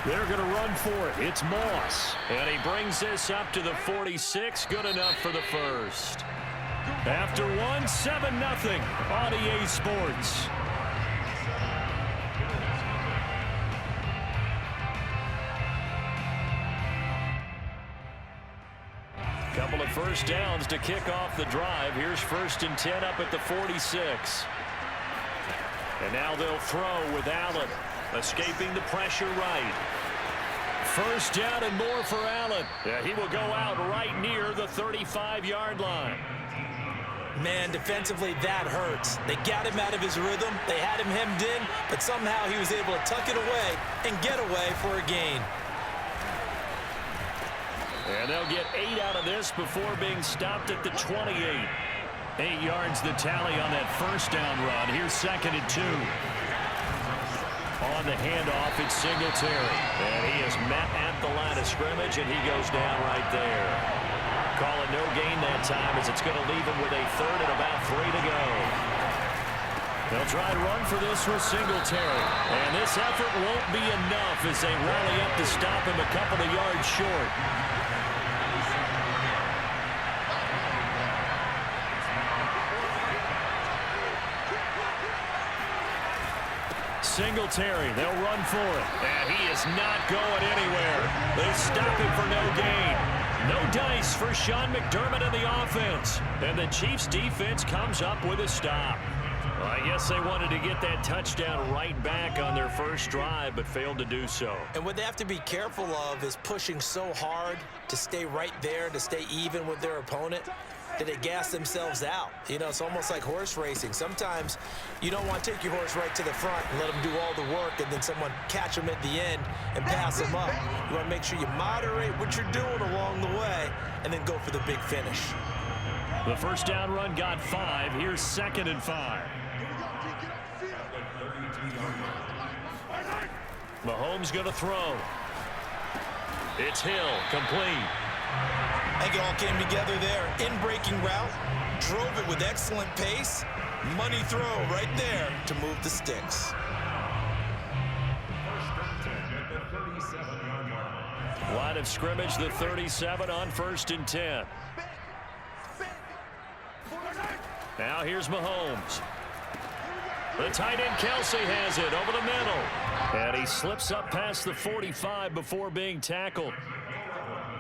They're going to run for it. It's Moss. And he brings this up to the 46. Good enough for the first. After one, 7-0 on EA Sports. Couple of first downs to kick off the drive. Here's 1st and 10 up at the 46. And now they'll throw with Allen. Escaping the pressure right. First down and more for Allen. Yeah, he will go out right near the 35-yard line. Man, defensively, that hurts. They got him out of his rhythm. They had him hemmed in, but somehow he was able to tuck it away and get away for a gain. And they'll get 8 out of this before being stopped at the 28. 8 yards the tally on that first down run. Here's 2nd and 2. On the handoff, it's Singletary. And he is met at the line of scrimmage, and he goes down right there. Calling no gain that time as it's going to leave him with a 3rd and about 3 to go. They'll try to run for this with Singletary. And this effort won't be enough as they rally up to stop him a couple of yards short. Singletary, they'll run for it. And he is not going anywhere. They stop him for no gain. No dice for Sean McDermott in the offense. And the Chiefs defense comes up with a stop. Well, I guess they wanted to get that touchdown right back on their first drive, but failed to do so. And what they have to be careful of is pushing so hard to stay right there, to stay even with their opponent, that they gas themselves out. You know, it's almost like horse racing. Sometimes you don't want to take your horse right to the front and let them do all the work and then someone catch them at the end and pass them up. You want to make sure you moderate what you're doing along the way and then go for the big finish. The first down run got 5. Here's 2nd and 5. Mahomes going to throw. It's Hill, complete. I think it all came together there. In-breaking route, drove it with excellent pace. Money throw right there to move the sticks. Line of scrimmage, the 37 on 1st and 10. Now here's Mahomes. The tight end Kelsey has it over the middle. And he slips up past the 45 before being tackled.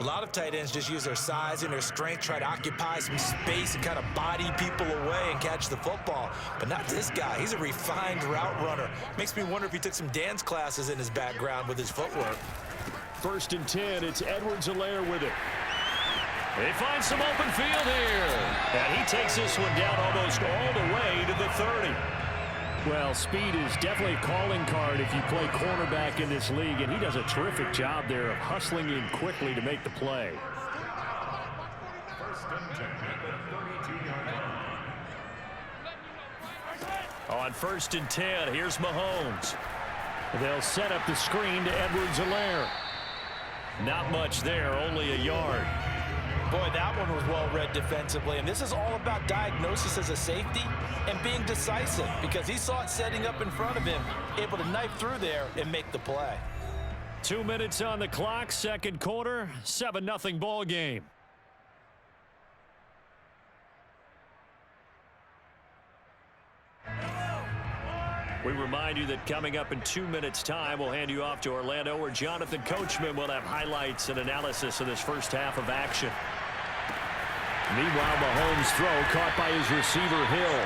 A lot of tight ends just use their size and their strength, try to occupy some space and kind of body people away and catch the football. But not this guy. He's a refined route runner. Makes me wonder if he took some dance classes in his background with his footwork. 1st and 10, it's Edwards-Helaire with it. They find some open field here. And he takes this one down almost all the way to the 30. Well, speed is definitely a calling card if you play cornerback in this league, and he does a terrific job there of hustling in quickly to make the play. On 1st and 10, here's Mahomes. They'll set up the screen to Edwards-Helaire. Not much there, only a yard. Boy, that one was well read defensively, and this is all about diagnosis as a safety and being decisive because he saw it setting up in front of him, able to knife through there and make the play. 2 minutes on the clock, 2nd quarter, 7-0 ball game. We remind you that coming up in 2 minutes' time, we'll hand you off to Orlando, where Jonathan Coachman will have highlights and analysis of this first half of action. Meanwhile, Mahomes' throw caught by his receiver, Hill.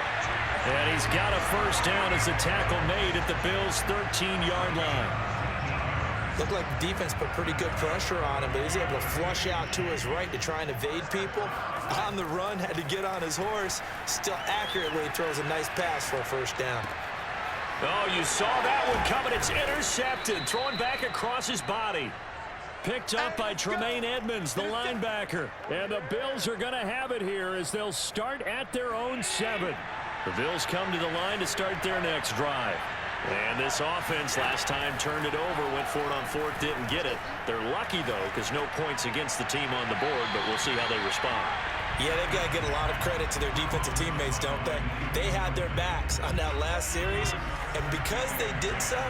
And he's got a first down as the tackle made at the Bills' 13-yard line. Looked like the defense put pretty good pressure on him, but he's able to flush out to his right to try and evade people. On the run, had to get on his horse. Still accurately throws a nice pass for a first down. Oh, you saw that one coming. It's intercepted, thrown back across his body. Picked up by Tremaine Edmonds, the linebacker. And the Bills are going to have it here as they'll start at their own 7. The Bills come to the line to start their next drive. And this offense last time turned it over, went for it on 4th, didn't get it. They're lucky, though, because no points against the team on the board, but we'll see how they respond. Yeah, they've got to get a lot of credit to their defensive teammates, don't they? They had their backs on that last series, and because they did so,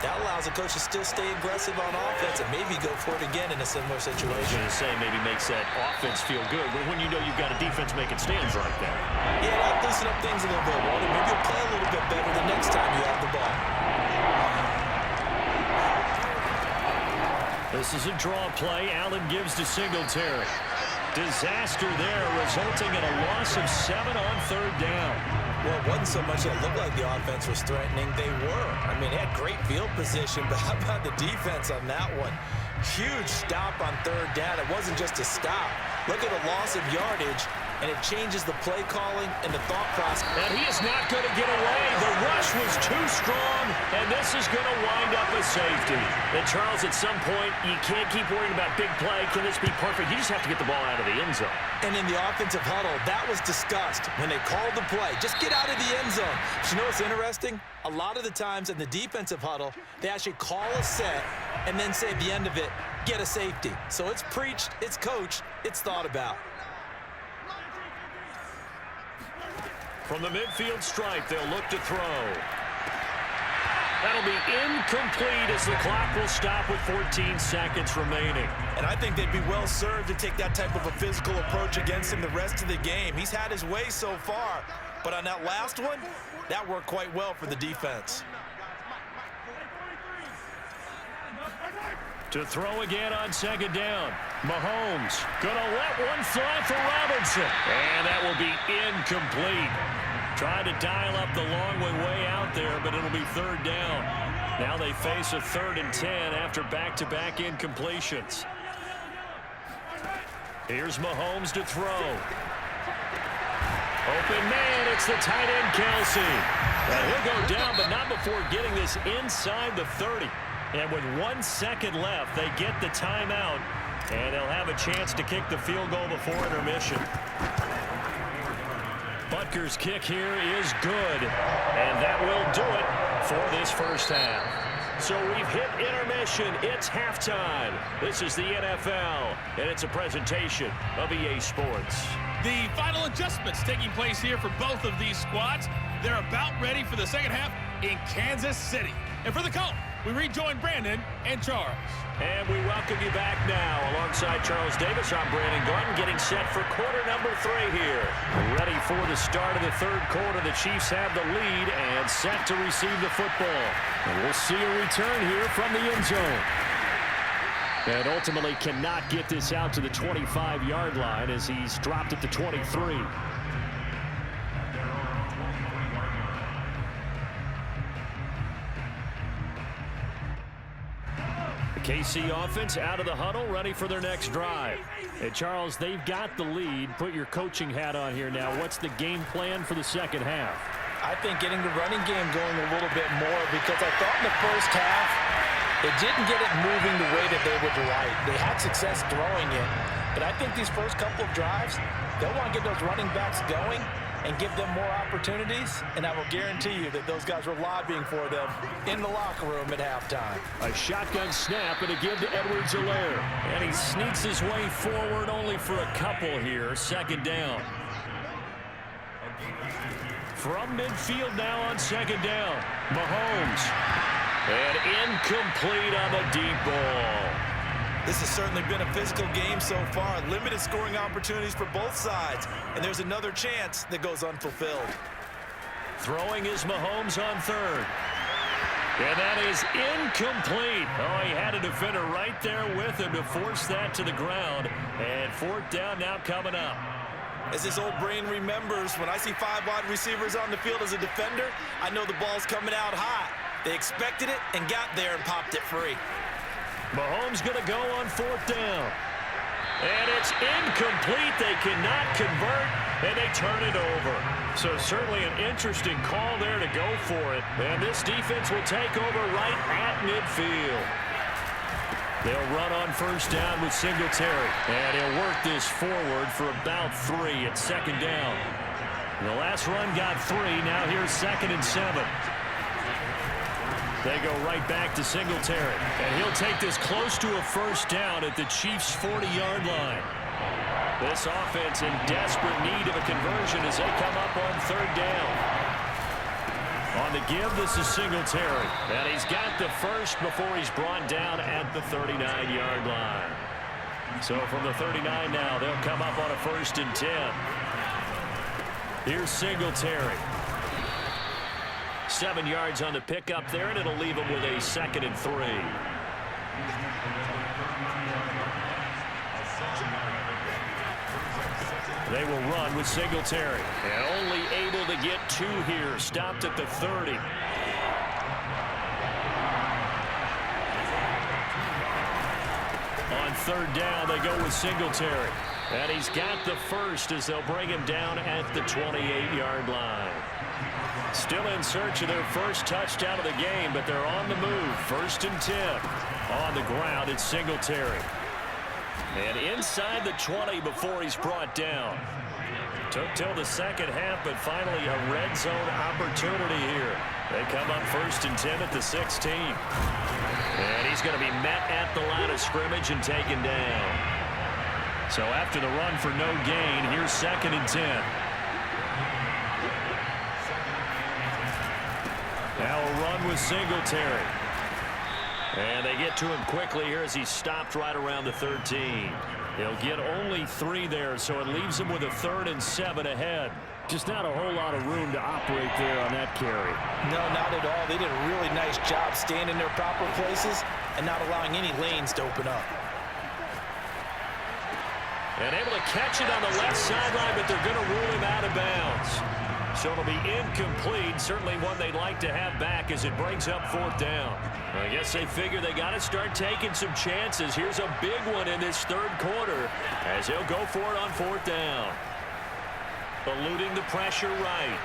That allows the coach to still stay aggressive on offense and maybe go for it again in a similar I was situation. going to say maybe makes that offense feel good, but when you know you've got a defense making stands right there. Yeah, that'll loosen up things a little bit, Walter. Maybe you'll play a little bit better the next time you have the ball. This is a draw play. Allen gives to Singletary. Disaster there, resulting in a loss of 7 on third down. Well, it wasn't so much that it looked like the offense was threatening. They were. I mean, they had great field position, but how about the defense on that one? Huge stop on third down. It wasn't just a stop. Look at the loss of yardage, and it changes the play calling and the thought process. And he is not going to get away. The rush was too strong, and this is going to wind up a safety. And, Charles, at some point, you can't keep worrying about big play. Can this be perfect? You just have to get the ball out of the end zone. And in the offensive huddle, that was discussed when they called the play. Just get out of the end zone. But you know what's interesting? A lot of the times in the defensive huddle, they actually call a set and then say at the end of it, get a safety. So it's preached, it's coached, it's thought about. From the midfield stripe, they'll look to throw. That'll be incomplete as the clock will stop with 14 seconds remaining. And I think they'd be well served to take that type of a physical approach against him the rest of the game. He's had his way so far, but on that last one, that worked quite well for the defense. To throw again on second down. Mahomes gonna let one fly for Robinson. And that will be incomplete. Trying to dial up the long way out there, but it'll be third down. Now they face a 3rd and 10 after back-to-back incompletions. Here's Mahomes to throw. Open man, it's the tight end Kelsey. And he'll go down, but not before getting this inside the 30. And with 1 second left, they get the timeout, and they'll have a chance to kick the field goal before intermission. Butker's kick here is good, and that will do it for this first half. So we've hit intermission. It's halftime. This is the NFL, and it's a presentation of EA Sports. The final adjustments taking place here for both of these squads. They're about ready for the second half in Kansas City. And for the call, we rejoin Brandon and Charles. And we welcome you back now. Alongside Charles Davis, I'm Brandon Garden, getting set for quarter number 3 here. Ready for the start of the third quarter. The Chiefs have the lead and set to receive the football. And we'll see a return here from the end zone. And ultimately cannot get this out to the 25-yard line as he's dropped at the 23. KC offense out of the huddle, ready for their next drive. And Charles, they've got the lead. Put your coaching hat on here now. What's the game plan for the second half? I think getting the running game going a little bit more, because I thought in the first half, they didn't get it moving the way that they would like. They had success throwing it, but I think these first couple of drives, they'll want to get those running backs going and give them more opportunities, and I will guarantee you that those guys were lobbying for them in the locker room at halftime. A shotgun snap and a give to Edwards-Helaire. And he sneaks his way forward only for a couple here. Second down. From midfield now on second down. Mahomes. And incomplete on the deep ball. This has certainly been a physical game so far. Limited scoring opportunities for both sides. And there's another chance that goes unfulfilled. Throwing is Mahomes on third. And that is incomplete. Oh, he had a defender right there with him to force that to the ground. And fourth down now coming up. As this old brain remembers, when I see 5 wide receivers on the field as a defender, I know the ball's coming out hot. They expected it and got there and popped it free. Mahomes going to go on fourth down. And it's incomplete. They cannot convert, and they turn it over. So certainly an interesting call there to go for it. And this defense will take over right at midfield. They'll run on first down with Singletary. And he'll work this forward for about 3 at second down. The last run got 3. Now here's 2nd and 7. They go right back to Singletary. And he'll take this close to a first down at the Chiefs' 40-yard line. This offense in desperate need of a conversion as they come up on third down. On And the give, this is Singletary. And he's got the first before he's brought down at the 39-yard line. So from the 39 now, they'll come up on a 1st and 10. Here's Singletary. 7 yards on the pickup there, and it'll leave him with a 2nd and 3. They will run with Singletary. And only able to get 2 here. Stopped at the 30. On 3rd down, they go with Singletary. And he's got the first as they'll bring him down at the 28-yard line. Still in search of their first touchdown of the game, but they're on the move. 1st and 10. On the ground, it's Singletary. And inside the 20 before he's brought down. Took till the second half, but finally a red zone opportunity here. They come up 1st and 10 at the 16. And he's going to be met at the line of scrimmage and taken down. So after the run for no gain, here's 2nd and 10. Now a run with Singletary. And they get to him quickly here as he's stopped right around the 13. He'll get only 3 there, so it leaves him with a 3rd and 7 ahead. Just not a whole lot of room to operate there on that carry. No, not at all. They did a really nice job staying in their proper places and not allowing any lanes to open up. And able to catch it on the left sideline, but they're going to rule him out of bounds. So it'll be incomplete. Certainly one they'd like to have back as it brings up 4th down. I guess they figure they got to start taking some chances. Here's a big one in this 3rd quarter as they'll go for it on 4th down. Eluding the pressure right.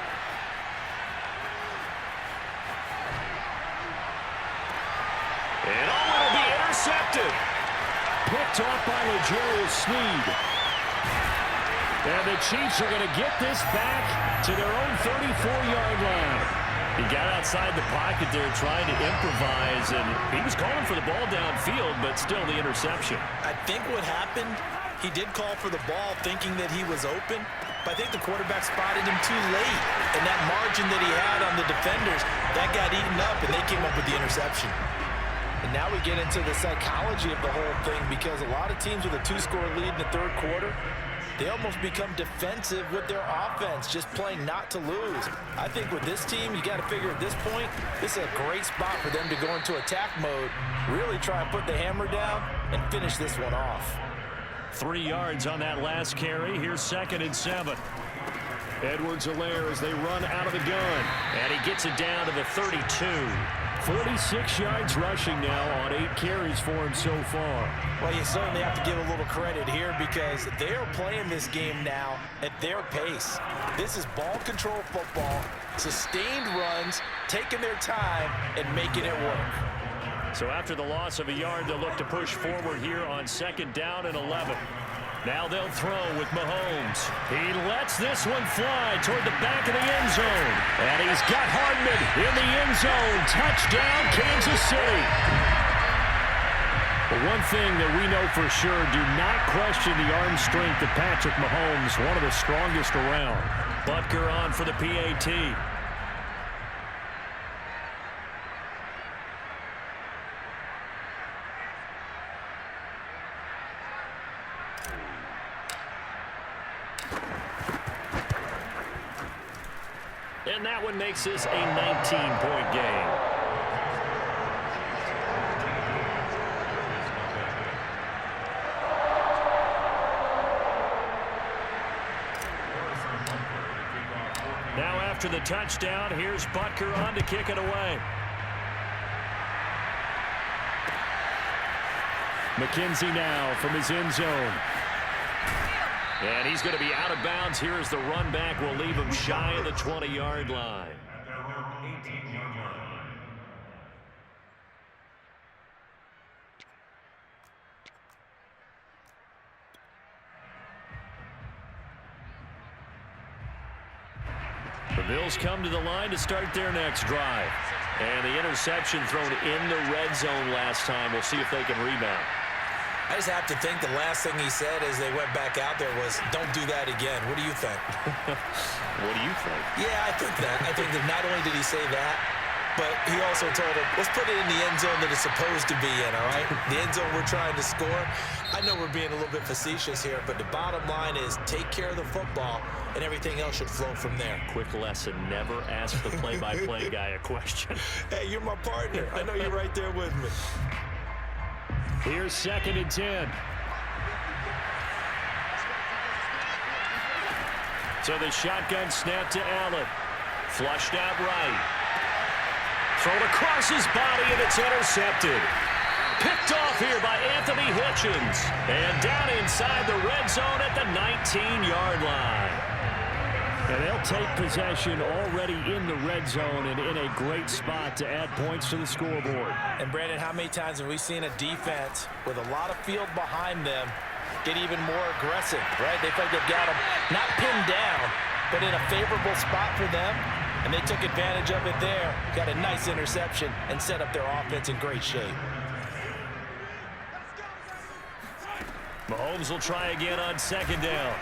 And it'll be intercepted. Picked off by L'Jarius Sneed. And the Chiefs are going to get this back to their own 34-yard line. He got outside the pocket there trying to improvise, and he was calling for the ball downfield, but still the interception. I think what happened, he did call for the ball thinking that he was open, but I think the quarterback spotted him too late. And that margin that he had on the defenders, that got eaten up, and they came up with the interception. And now we get into the psychology of the whole thing, because a lot of teams with a 2-score lead in the 3rd quarter, they almost become defensive with their offense, just playing not to lose. I think with this team, you got to figure at this point, this is a great spot for them to go into attack mode, really try and put the hammer down and finish this one off. 3 yards on that last carry. Here's 2nd and 7. Edwards-Helaire as they run out of the gun. And he gets it down to the 32. 46 yards rushing now on 8 carries for him so far. Well, you certainly have to give a little credit here because they are playing this game now at their pace. This is ball control football, sustained runs, taking their time and making it work. So after the loss of a yard, they'll look to push forward here on 2nd down and 11. Now they'll throw with Mahomes. He lets this one fly toward the back of the end zone. And he's got Hardman in the end zone. Touchdown, Kansas City. But one thing that we know for sure, do not question the arm strength of Patrick Mahomes, one of the strongest around. Butker on for the PAT. And that one makes this a 19-point game. Now after the touchdown, here's Butker on to kick it away. McKenzie now from his end zone. And he's going to be out of bounds here as the run back will leave him shy of the 20-yard line. The Bills come to the line to start their next drive. And the interception thrown in the red zone last time. We'll see if they can rebound. I just have to think the last thing he said as they went back out there was, don't do that again. What do you think? What do you think? Yeah, I think that. I think that not only did he say that, but he also told him, let's put it in the end zone that it's supposed to be in, all right? The end zone we're trying to score. I know we're being a little bit facetious here, but the bottom line is take care of the football, and everything else should flow from there. Quick lesson, never ask the play-by-play guy a question. Hey, you're my partner. I know you're right there with me. Here's 2nd and 10. So the shotgun snap to Allen. Flushed out right. Thrown across his body, and it's intercepted. Picked off here by Anthony Hitchens. And down inside the red zone at the 19-yard line. And they'll take possession already in the red zone and in a great spot to add points to the scoreboard. And, Brandon, how many times have we seen a defense with a lot of field behind them get even more aggressive, right? They think they've got them not pinned down, but in a favorable spot for them. And they took advantage of it there. Got a nice interception and set up their offense in great shape. Mahomes will try again on 2nd down.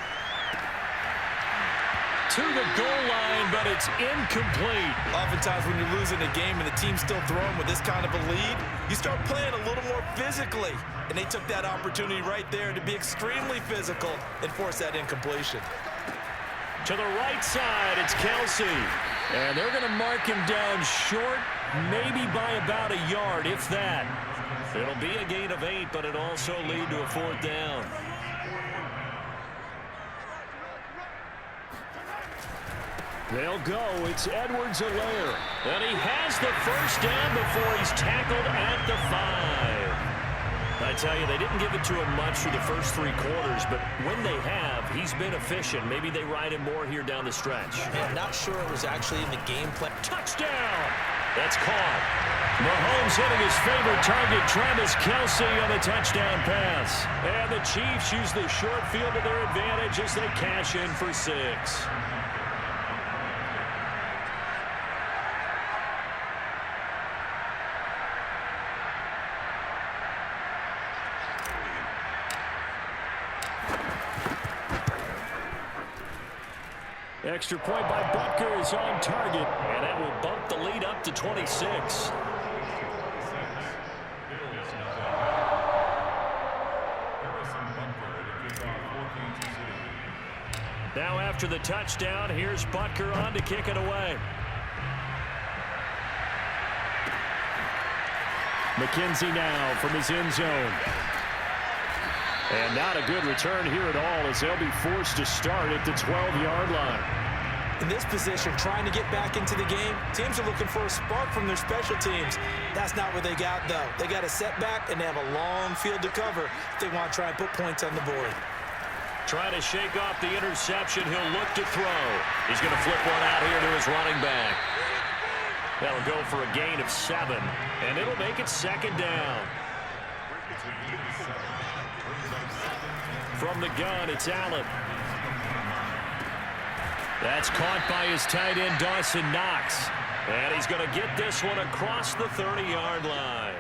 To the goal line, but it's incomplete. Oftentimes when you're losing a game and the team's still throwing with this kind of a lead, you start playing a little more physically. And they took that opportunity right there to be extremely physical and force that incompletion. To the right side, it's Kelsey. And they're going to mark him down short, maybe by about a yard, if that. It'll be a gain of 8, but it'll also lead to a 4th down. They'll go. It's Edwards-Helaire. And he has the 1st down before he's tackled at the 5. I tell you, they didn't give it to him much through the first 3 quarters, but when they have, he's been efficient. Maybe they ride him more here down the stretch. I'm not sure it was actually in the game plan. Touchdown! That's caught. Mahomes hitting his favorite target, Travis Kelce, on the touchdown pass. And the Chiefs use the short field to their advantage as they cash in for 6. Extra point by Butker is on target, and that will bump the lead up to 26. Now after the touchdown, here's Butker on to kick it away. McKenzie now from his end zone. And not a good return here at all as they'll be forced to start at the 12-yard line. In this position, trying to get back into the game, teams are looking for a spark from their special teams. That's not what they got, though. They got a setback, and they have a long field to cover if they want to try and put points on the board. Trying to shake off the interception. He'll look to throw. He's going to flip one out here to his running back. That'll go for a gain of 7, and it'll make it 2nd down. From the gun, it's Allen. That's caught by his tight end, Dawson Knox. And he's going to get this one across the 30-yard line.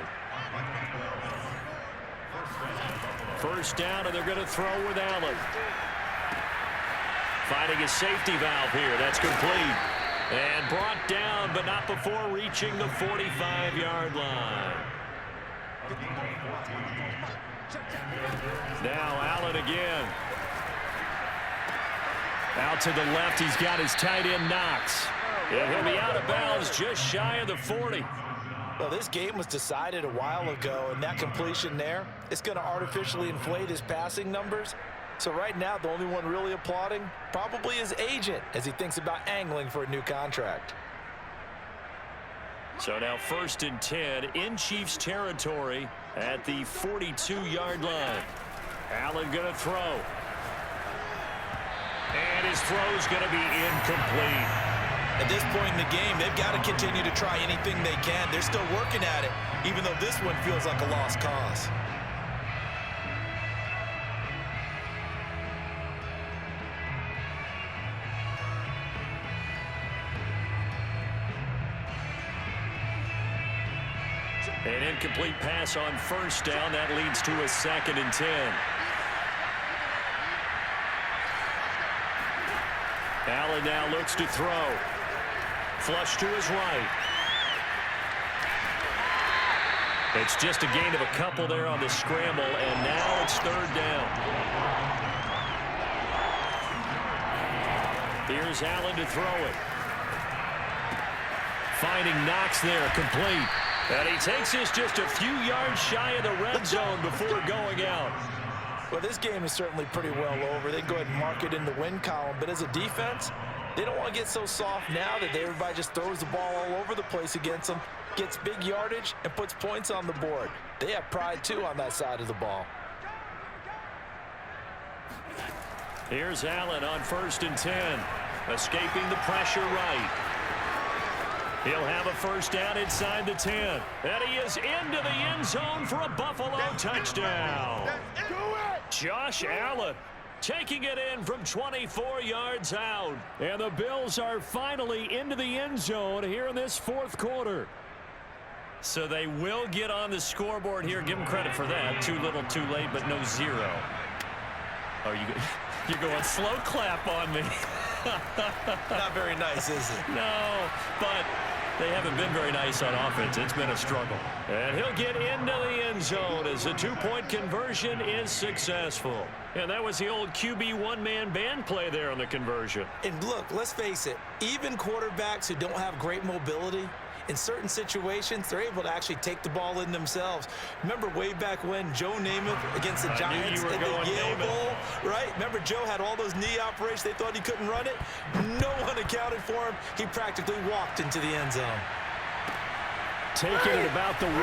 1st down, and they're going to throw with Allen. Finding his safety valve here. That's complete. And brought down, but not before reaching the 45-yard line. Now Allen again. Out to the left, he's got his tight end, Knox. And he'll be out of bounds just shy of the 40. Well, this game was decided a while ago, and that completion there, it's going to artificially inflate his passing numbers. So right now, the only one really applauding probably his agent as he thinks about angling for a new contract. So now 1st and 10 in Chiefs territory at the 42-yard line. Allen going to throw. And his throw's going to be incomplete. At this point in the game, they've got to continue to try anything they can. They're still working at it, even though this one feels like a lost cause. An incomplete pass on first down. That leads to a 2nd and 10. Allen now looks to throw. Flush to his right. It's just a gain of a couple there on the scramble, and now it's 3rd down. Here's Allen to throw it. Finding Knox there, complete. And he takes this just a few yards shy of the red zone before going out. Well, this game is certainly pretty well over. They go ahead and mark it in the win column. But as a defense, they don't want to get so soft now that everybody just throws the ball all over the place against them, gets big yardage, and puts points on the board. They have pride, too, on that side of the ball. Here's Allen on 1st and 10. Escaping the pressure right. He'll have a first down inside the 10. And he is into the end zone for a Buffalo touchdown. Josh Allen taking it in from 24 yards out. And the Bills are finally into the end zone here in this 4th quarter. So they will get on the scoreboard here. Give them credit for that. Too little, too late, but no 0. Oh, you're going slow clap on me. Not very nice, is it? No, but they haven't been very nice on offense. It's been a struggle. And he'll get into the end zone as the 2-point conversion is successful. And that was the old QB one-man band play there on the conversion. And look, let's face it, even quarterbacks who don't have great mobility, in certain situations, they're able to actually take the ball in themselves. Remember way back when Joe Namath against the Giants in the Yale Bowl, right? Remember Joe had all those knee operations. They thought he couldn't run it. No one accounted for him. He practically walked into the end zone. Taking it about the 1.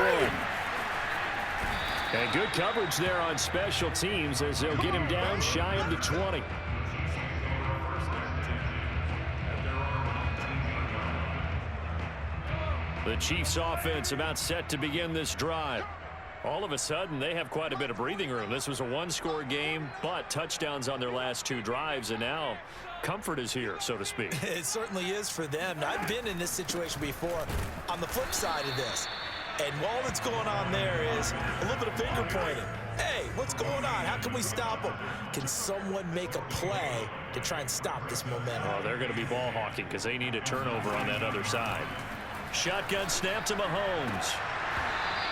And good coverage there on special teams as they'll get him down shy of the 20. The Chiefs offense about set to begin this drive. All of a sudden, they have quite a bit of breathing room. This was a 1-score game, but touchdowns on their last 2 drives, and now comfort is here, so to speak. It certainly is for them. Now, I've been in this situation before on the flip side of this. And all that's going on there is a little bit of finger pointing. Hey, what's going on? How can we stop them? Can someone make a play to try and stop this momentum? Oh, they're going to be ball hawking because they need a turnover on that other side. Shotgun snap to Mahomes.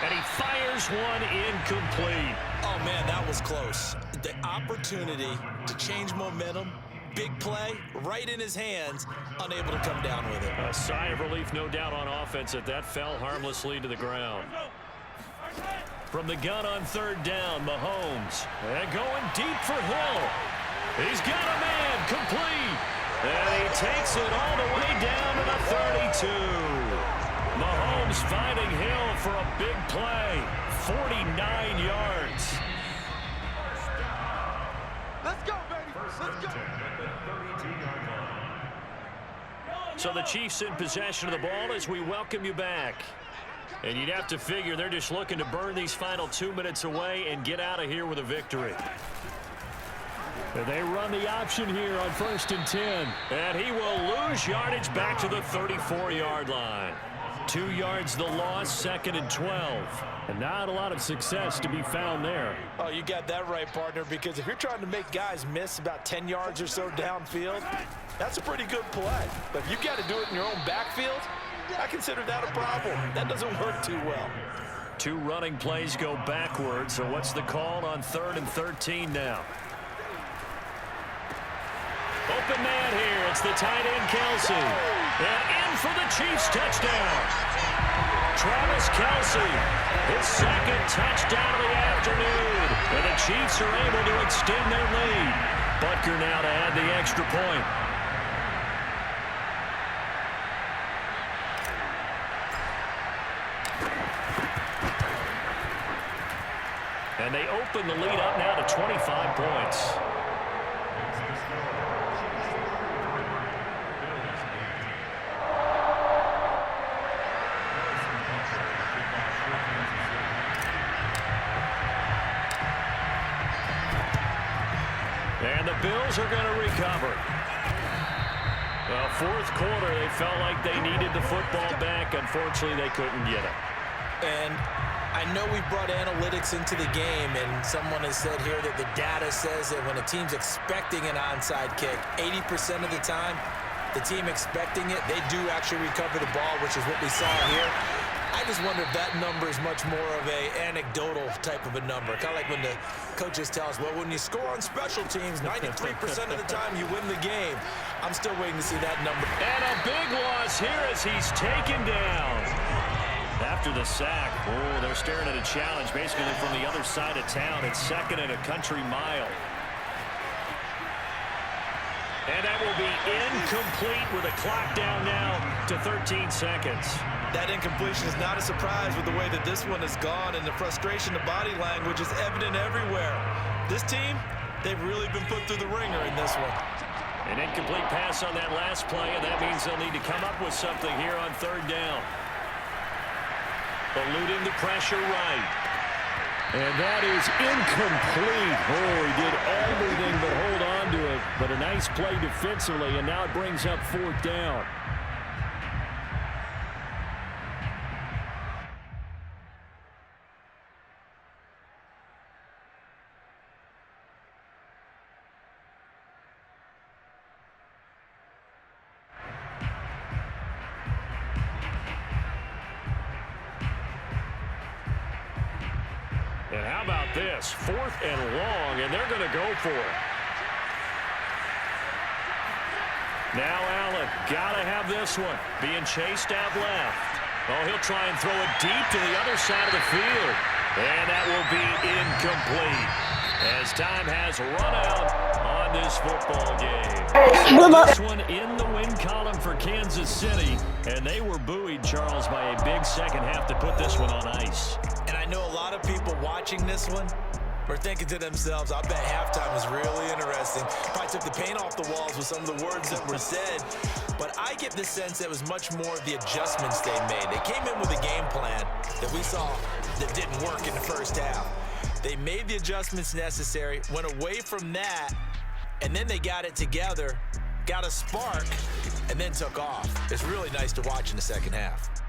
And he fires one incomplete. Oh, man, that was close. The opportunity to change momentum, big play, right in his hands, unable to come down with it. A sigh of relief, no doubt, on offense that fell harmlessly to the ground. From the gun on 3rd down, Mahomes. And going deep for Hill. He's got a man, complete. And he takes it all the way down to the 32. Mahomes finding Hill for a big play. 49 yards. Let's go, baby. Let's go. So the Chiefs in possession of the ball as we welcome you back. And you'd have to figure they're just looking to burn these final 2 minutes away and get out of here with a victory. And they run the option here on 1st and 10. And he will lose yardage back to the 34-yard line. 2 yards the loss, 2nd and 12. And not a lot of success to be found there. Oh, you got that right, partner, because if you're trying to make guys miss about 10 yards or so downfield, that's a pretty good play. But if you've got to do it in your own backfield, I consider that a problem. That doesn't work too well. 2 running plays go backwards. So what's the call on 3rd and 13 now? Open man here. It's the tight end, Kelsey. And in for the Chiefs touchdown. Travis Kelsey, his 2nd touchdown of the afternoon. And the Chiefs are able to extend their lead. Butker now to add the extra point. And they open the lead up now to 25 points. And the Bills are going to recover. Well, 4th quarter, they felt like they needed the football back. Unfortunately, they couldn't get it. And I know we've brought analytics into the game, and someone has said here that the data says that when a team's expecting an onside kick, 80% of the time, the team expecting it, they do actually recover the ball, which is what we saw here. I just wonder if that number is much more of a anecdotal type of a number. Kind of like when the coaches tell us, well, when you score on special teams, 93% of the time you win the game. I'm still waiting to see that number. And a big loss here as he's taken down. After the sack, oh, they're staring at a challenge basically from the other side of town. It's second and a country mile. And that will be incomplete with a clock down now to 13 seconds. That incompletion is not a surprise with the way that this one has gone, and the frustration, the body language is evident everywhere. This team, they've really been put through the ringer in this one. An incomplete pass on that last play, and that means they'll need to come up with something here on third down. Eluding the pressure right. And that is incomplete. Oh, he did everything but hold on to it. But a nice play defensively, and now it brings up fourth down. And how about this? Fourth and long, and they're going to go for it. Now Allen, got to have this one. Being chased out left. Oh, he'll try and throw it deep to the other side of the field. And that will be incomplete as time has run out on this football game. So this one in the win column for Kansas City. And they were buoyed, Charles, by a big second half to put this one on ice. And I know a lot of people watching this one were thinking to themselves, I bet halftime was really interesting. Probably took the paint off the walls with some of the words that were said. But I get the sense that it was much more of the adjustments they made. They came in with a game plan that we saw that didn't work in the first half. They made the adjustments necessary, went away from that, and then they got it together, got a spark, and then took off. It's really nice to watch in the second half.